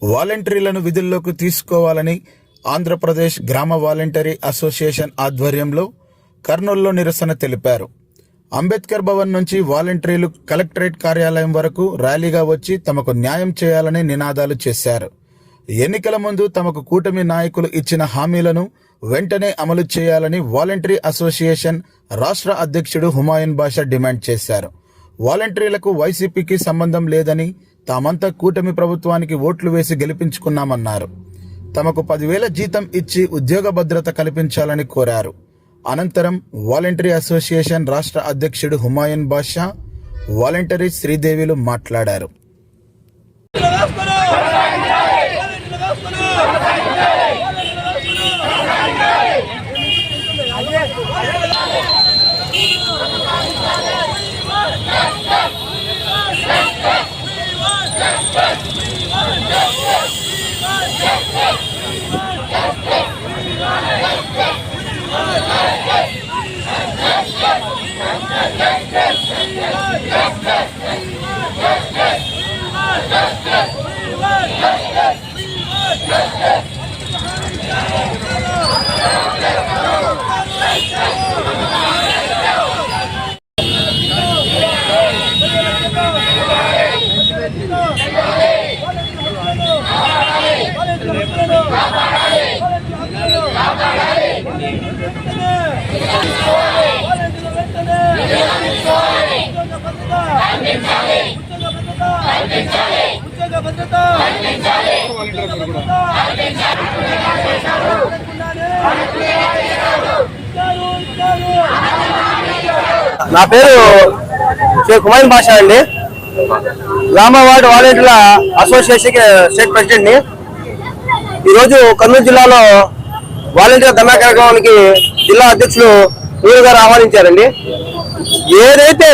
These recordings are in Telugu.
వాలంటీర్లను విధుల్లోకి తీసుకోవాలని ఆంధ్రప్రదేశ్ గ్రామ వాలంటరీ అసోసియేషన్ ఆధ్వర్యంలో కర్నూలులో నిరసన తెలిపారు. అంబేద్కర్ భవన్ నుంచి వాలంటీర్లు కలెక్టరేట్ కార్యాలయం వరకు ర్యాలీగా వచ్చి తమకు న్యాయం చేయాలని నినాదాలు చేశారు. ఎన్నికల ముందు తమకు కూటమి నాయకులు ఇచ్చిన హామీలను వెంటనే అమలు చేయాలని వాలంటరీ అసోసియేషన్ రాష్ట్ర అధ్యక్షుడు హుమాయూన్ బాషా డిమాండ్ చేశారు. వాలంటీర్లకు వైసీపీకి సంబంధం లేదని, తామంతా కూటమి ప్రభుత్వానికి ఓట్లు వేసి గెలిపించుకున్నామన్నారు. తమకు 10,000 జీతం ఇచ్చి ఉద్యోగ భద్రత కల్పించాలని కోరారు. అనంతరం వాలంటరీ అసోసియేషన్ రాష్ట్ర అధ్యక్షుడు హుమాయూన్ బాషా, వాలంటరీ శ్రీదేవిలు మాట్లాడారు. నా పేరు షేక్ హుమాయూన్ బాషా అండి. గ్రామ వార్డు వాలంటీర్ల అసోసియేషన్ స్టేట్ ప్రెసిడెంట్ ని. ఈరోజు కర్నూలు జిల్లాలో వాలంటీర్ ధర్నా కార్యక్రమానికి జిల్లా అధ్యక్షులు వీరు గారు ఆహ్వానించారండి. ఏదైతే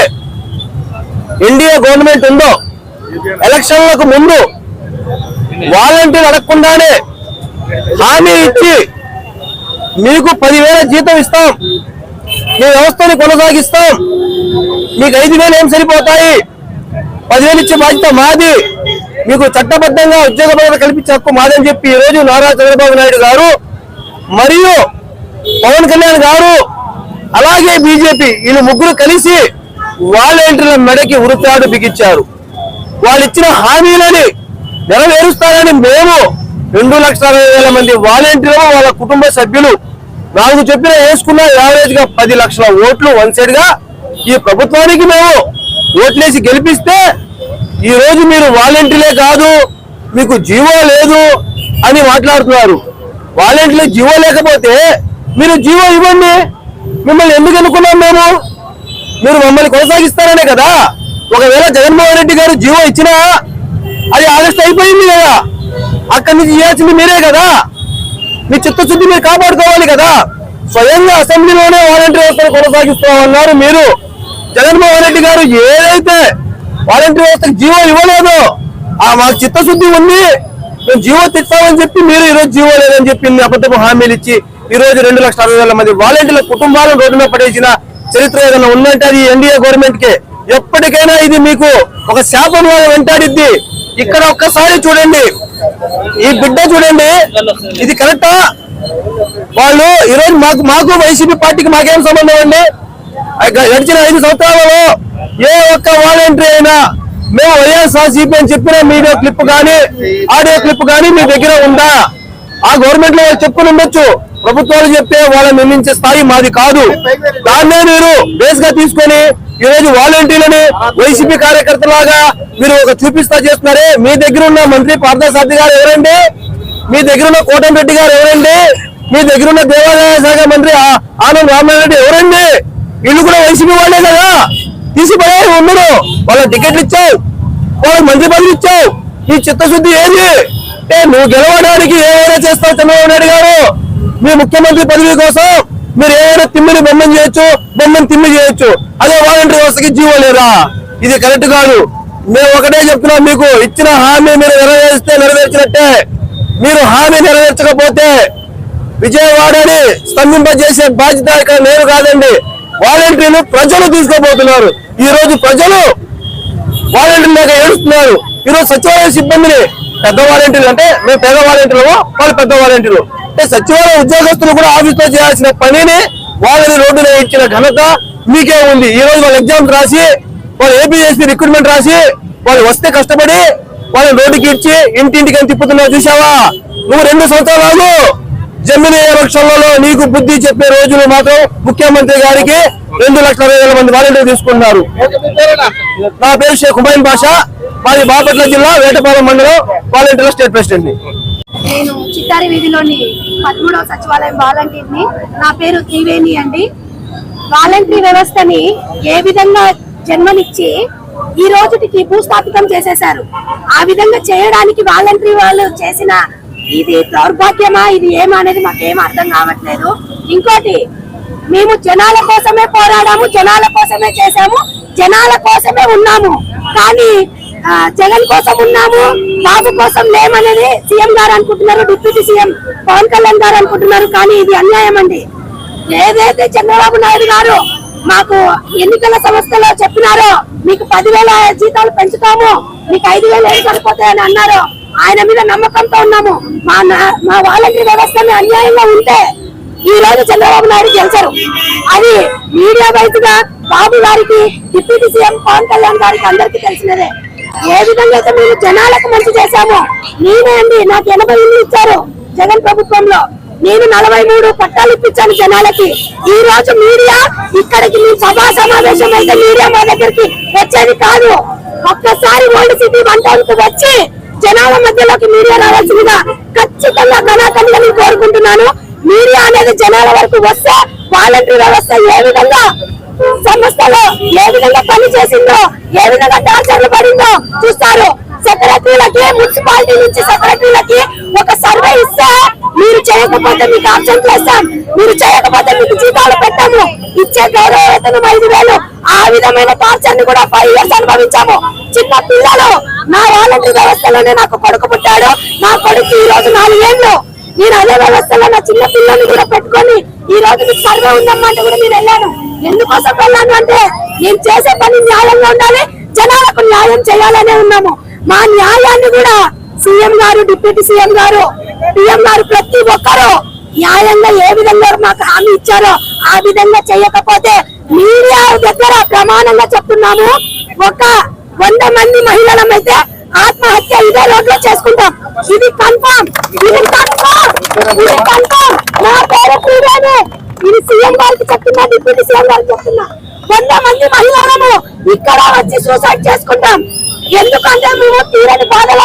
ఎన్డీఏ గవర్నమెంట్ ఉందో ఎలక్షన్లకు ముందు వాలంటీర్ అడగకుండానే హామీ ఇచ్చి మీకు 10,000 జీతం ఇస్తాం, మీ వ్యవస్థని కొనసాగిస్తాం, మీకు 5,000 ఏం సరిపోతాయి, 10,000 ఇచ్చే బాధ్యత మాది, మీకు చట్టబద్ధంగా ఉద్యోగ భద్రత కల్పించే హక్కు మాదని చెప్పి ఈరోజు నారా చంద్రబాబు నాయుడు గారు మరియు పవన్ కళ్యాణ్ గారు అలాగే బీజేపీ వీళ్ళు ముగ్గురు కలిసి వాలంటీర్ల మెడకి ఉరితాడు బిగించారు. వాళ్ళు ఇచ్చిన హామీలని నెరవేరుస్తారని మేము 2,60,000 మంది వాలంటీర్లు వాళ్ళ కుటుంబ సభ్యులు నాకు చెప్పిన వేసుకున్న యావరేజ్ గా 10 లక్షల ఓట్లు వన్ సైడ్ గా ఈ ప్రభుత్వానికి మేము ఓట్లేసి గెలిపిస్తే ఈ రోజు మీరు వాలంటీర్లే కాదు మీకు జీవో లేదు అని మాట్లాడుతున్నారు. వాలంటీర్లు జీవో లేకపోతే మీరు జీవో ఇవ్వండి, మిమ్మల్ని ఎందుకు ఎన్నుకున్నాం మేము? మీరు మమ్మల్ని కొనసాగిస్తారనే కదా. ఒకవేళ జగన్మోహన్ రెడ్డి గారు జీవో ఇచ్చినా అది ఆగస్టు అయిపోయింది కదా, అక్కడి నుంచి ఇవ్వాల్సింది మీరే కదా. మీ చిత్తశుద్ధి మీరు కాపాడుకోవాలి కదా. స్వయంగా అసెంబ్లీలోనే వాలంటీర్ వ్యవస్థను కొనసాగిస్తామన్నారు మీరు. జగన్మోహన్ రెడ్డి గారు ఏదైతే వాలంటీర్ వ్యవస్థకు జీవో ఇవ్వలేదో మాకు చిత్తశుద్ధి ఉంది, మేము జీవో తెచ్చామని చెప్పి మీరు ఈరోజు జీవో లేదని చెప్పి అబద్ధపు హామీలు ఇచ్చి ఈరోజు 2,60,000 మంది వాలంటీర్ల కుటుంబాలను రోడ్డు మీద పడేసిన చరిత్ర ఏదైనా ఉందంటే అది ఎన్డీఏ గవర్నమెంట్ కే. ఎప్పటికైనా ఇది మీకు ఒక శాపం వెంటాడిద్ది. ఇక్కడ ఒక్కసారి చూడండి, ఈ బిడ్డ చూడండి, ఇది కరెక్టా? వాళ్ళు ఈరోజు మాకు వైసీపీ పార్టీకి మాకేం సంబంధం అండి? గడిచిన 5 సంవత్సరాలలో ఏ ఒక్క వాలంటీర్ అయినా మేము వైఎస్ఆర్సీపీ అని చెప్పిన వీడియో క్లిప్ కానీ ఆడియో క్లిప్ కానీ మీ దగ్గర ఉందా? ఆ గవర్నమెంట్ లో వాళ్ళు చెప్పుకుని ఉండొచ్చు, ప్రభుత్వాలు చెప్తే వాళ్ళని నిర్మించే స్థాయి మాది కాదు. దాన్నే మీరు బేస్ గా తీసుకొని ఈరోజు వాలంటీర్లని వైసీపీ కార్యకర్తలాగా మీరు ఒక చూపిస్తా చేస్తున్నారే. మీ దగ్గర ఉన్న మంత్రి పార్థసారథి గారు ఎవరండి? మీ దగ్గర ఉన్న కోటంరెడ్డి గారు ఎవరండి? మీ దగ్గర ఉన్న దేవాదాయ శాఖ మంత్రి ఆనం రామారెడ్డి ఎవరండి? వీళ్ళు కూడా వైసీపీ వాళ్ళే కదా. తీసిపోయే ఉండరు, వాళ్ళ టికెట్లు ఇచ్చావు, వాళ్ళకి మంత్రి పదవి ఇచ్చావు. ఈ చిత్తశుద్ధి ఏది? నువ్వు గెలవడానికి ఏమైనా చేస్తావు చంద్రబాబు నాయుడు గారు. మీ ముఖ్యమంత్రి పదవి కోసం మీరు ఏమైనా తిమ్మిని బొమ్మని చేయొచ్చు, బొమ్మని తిమ్మి చేయొచ్చు. అదే వాలంటీర్ వ్యవస్థకి జీవో లేదా? ఇది కరెక్ట్ కాదు. మేము ఒకటే చెప్తున్నాం, మీకు ఇచ్చిన హామీ మీరు నెరవేరిస్తే నెరవేర్చినట్టే. మీరు హామీ నెరవేర్చకపోతే విజయవాడని స్తంభింపజేసే బాధ్యత ఇక్కడ నేను కాదండి, వాలంటీర్లు ప్రజలు తీసుకోబోతున్నారు. ఈ రోజు ప్రజలు వాలంటీర్లు లేక ఏడుస్తున్నారు. ఈరోజు సచివాలయ సిబ్బందిని పెద్ద వాలంటీర్లు అంటే మేము పేద వాలంటీర్లు, వాళ్ళు పెద్ద వాలంటీర్లు. అంటే సచివాలయ ఉద్యోగస్తులు కూడా ఆఫీస్ లో చేయాల్సిన పనిని వాళ్ళని రోడ్డులో ఇచ్చిన ఘనత మీకే ఉంది. ఈ రోజు వాళ్ళు ఎగ్జామ్స్ రాసి, వాళ్ళు ఏపీఎస్పీ రిక్రూట్మెంట్ రాసి, వాళ్ళు వస్తే కష్టపడి వాళ్ళని రోడ్డుకి ఇచ్చి ఇంటింటికి అని తిప్పుతున్నావు చూసావా? నువ్వు 2 సంవత్సరాలు జమిని ఎలక్షన్లలో నీకు బుద్ధి చెప్పే రోజులు మాత్రం ముఖ్యమంత్రి గారికి 2,20,000 మంది వాలంటీర్లు తీసుకున్నారు. నా పేరు షేక్ హుమైన్ బాషా, మాది బాపట్ల జిల్లా వేటపాలెం మండలం వాలంటీర్ల స్టేట్ ప్రెసిడెంట్ ని. నేను చిత్తారి వీధిలోని 13వ సచివాలయం వాలంటీర్ని. నా పేరు త్రివేణి అండి. వాలంటరీ వ్యవస్థని ఏ విధంగా జన్మనిచ్చి ఈ రోజుకి భూస్థాపితం చేసేశారు. ఆ విధంగా చేయడానికి వాలంటరీ వాళ్ళు చేసిన ఇది దౌర్భాగ్యమా, ఇది ఏమా అనేది మాకేం అర్థం కావట్లేదు. ఇంకోటి, మేము జనాల కోసమే పోరాడాము, జనాల కోసమే చేశాము, జనాల కోసమే ఉన్నాము. కానీ జగన్ కోసం ఉన్నాము, బాబు కోసం లేమనేది సీఎం గారు అనుకుంటున్నారు, డిప్యూటీ సీఎం పవన్ కళ్యాణ్ గారు అనుకుంటున్నారు. కానీ ఇది అన్యాయం అండి. ఏదైతే చంద్రబాబు నాయుడు గారు మాకు ఎన్నికల సంస్థలో చెప్పినారో మీకు 10,000 జీతాలు పెంచుతాము, మీకు 5,000 ఏం సరిపోతాయని అన్నారు. ఆయన మీద నమ్మకంతో ఉన్నాము. మా వాలంటరీ వ్యవస్థని అన్యాయంగా ఉంటే ఈ రోజు చంద్రబాబు నాయుడు గెలిచారు. అది మీడియా వైజ్ గా బాబు గారికి, డిప్యూటీ సీఎం పవన్ కళ్యాణ్ గారికి అందరికీ తెలిసినదే. ఏ విధంగా అయితే మేము జనాలకు మంచి చేశామో, నేనే అండి నాకు 80 ఇళ్ళు ఇచ్చారు జగన్ ప్రభుత్వంలో, నేను 43 పట్టాలు ఇప్పించాను జనాలకి. ఈ రోజు మీడియా ఇక్కడికి మీ సభా సమావేశం అయితే మీడియా మా దగ్గరికి వచ్చేది కాదు. ఒక్కసారి ఓల్డ్ సిటీ 1 టౌన్ కు వచ్చి జనాల మధ్యలోకి మీడియా రావాల్సిందిగా ఖచ్చితంగా కళాఖండిగా నేను కోరుకుంటున్నాను. మీడియా అనేది జనాల వరకు వస్తే వాలంటరీ వ్యవస్థ ఏ విధంగా సంస్థలో ఏ విధంగా పని చేసిందో, ఏ విధంగా టార్చర్లు పడిందో చూస్తారు. సెక్రటరీలకి, మున్సిపాలిటీ నుంచి సెక్రటరీలకి ఒక సర్వే ఇస్తే మీరు చేయకపోతే మీకు ఆప్షన్స్ వేస్తాం, మీరు చేయకపోతే మీకు జీతాలు పెట్టాము, ఇచ్చే గౌరవ వేతనం 5,000. ఆ విధమైన టార్చర్ ని కూడా 5 years అనుభవించాము. చిన్న పిల్లలు, నా వాలంటరీ వ్యవస్థలోనే నాకు కొడుకు పుట్టాడు. నా కొడుకు ఈ రోజు 4 ఏళ్ళు. నేను అదే వ్యవస్థలో నా చిన్న పిల్లల్ని కూడా పెట్టుకొని ఈ రోజు మీకు సర్వే ఉందమ్మంటే కూడా నేను వెళ్ళాను. ఎందుకోసం వెళ్ళాను అంటే నేను చేసే పని న్యాయంగా ఉండాలి, జనాలకు న్యాయం చేయాలనే ఉన్నాము. మా న్యాయాన్ని కూడా సీఎం గారు, డిప్యూటీ సీఎం గారు, పిఎం గారు ప్రతి ఒక్కరూ న్యాయంగా ఏ విధంగా మాకు హామీ ఇచ్చారో ఆ విధంగా చేయకపోతే మీడియా దగ్గర ప్రమాణంగా చెప్తున్నాము, ఒక 100 మంది మహిళలమైతే ఆత్మహత్య ఇదే రోడ్లో చేసుకుంటాం. ఇది కన్ఫర్మ్, ఇది కన్ఫర్మ్, ఇది కన్ఫర్మ్. నా పేరు త్రివేణి. ఇది సీఎం గారికి చెప్తున్నా, డిప్యూటీ సీఎం గారికి చెప్తున్నా. 100 మంది మహిళలను ఇక్కడ వచ్చి సూసైడ్ చేసుకుంటాం. ఎందుకంటే మేము తీరని బాధలో